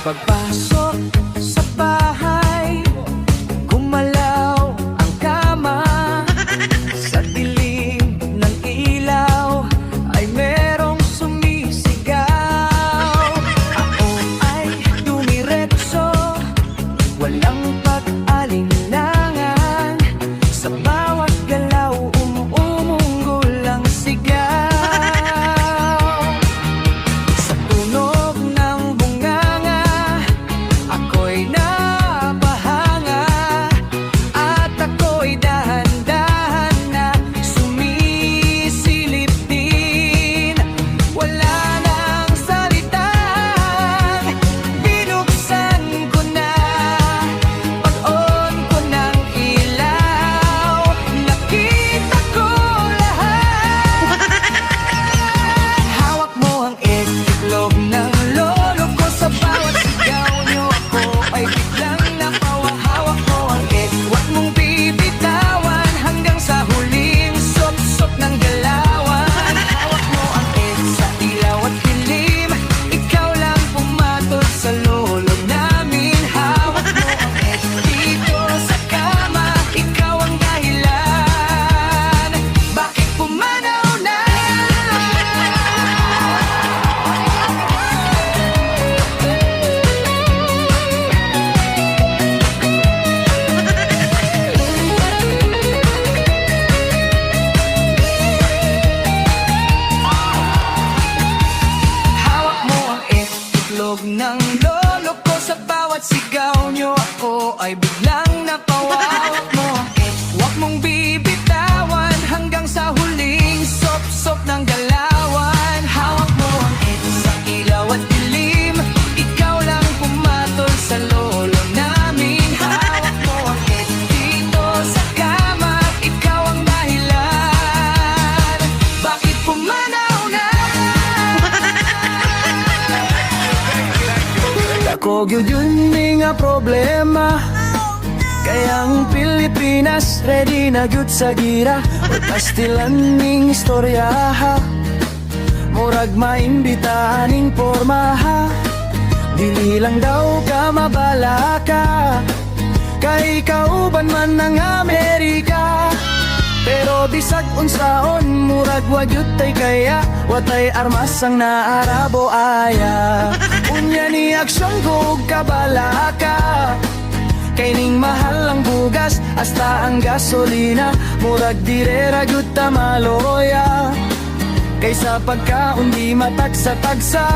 Pagpasok sa bahay, gumalaw ang kama. Sa dilim ng ilaw ay merong sumisigaw. Ako ay dumiretso, walang pag-alinlangan. Sa bawat galaw umuunggol ang sigaw. Sa tunog ng bunganga ako'y napahanga, at ako'y dahan-dahan na sumisilip din. Wala nang salitang binuksan ko na. Pag-on ko ng ilaw, nakita ko lahat. Hawak mo ang itlog ng lolo ko. Sa bawat sigaw niyo ako ay biglang napawa. Hawak mo ang huwag mong bibitawan hanggang sa huling sop-sop ng galawan. Hawak mo ang sa ilaw at dilim, ikaw lang pumatol sa lolo namin. Hawak mo ang dito sa kama, ikaw ang dahilan bakit pumanaw na. Hawak mo ang itlog ng lolo ko. Sa bawat sigaw nyo ako ay biglang napawa. Hawak mo ang huwag mong bibitawan hanggang sa huling sop-sop ng galawan. Hawak mo ang sa ilaw at dilim, ikaw lang pumatol sa lolo namin. Hawak mo ang dito sa kama, ikaw ang dahilan bakit pumanaw na. Ako gyud yun nga problema, kaya ang Pilipinas ready na gyud sa gira. Pastilan ning istorya ha, murag maimbitahan ning porma ha. Dili lang daw ka mabalaka, kay kauban man ng Amerika. Pero bisag unsaon murag wagyud tay kaya, watay armas ang naarabo aya. Unya ni aksyon kog kabalaka, kay ning mahal ang bugas hasta ang gasolina. Murag direra gyud ta maloya, kaysa pagkaon di matagsa-tagsa.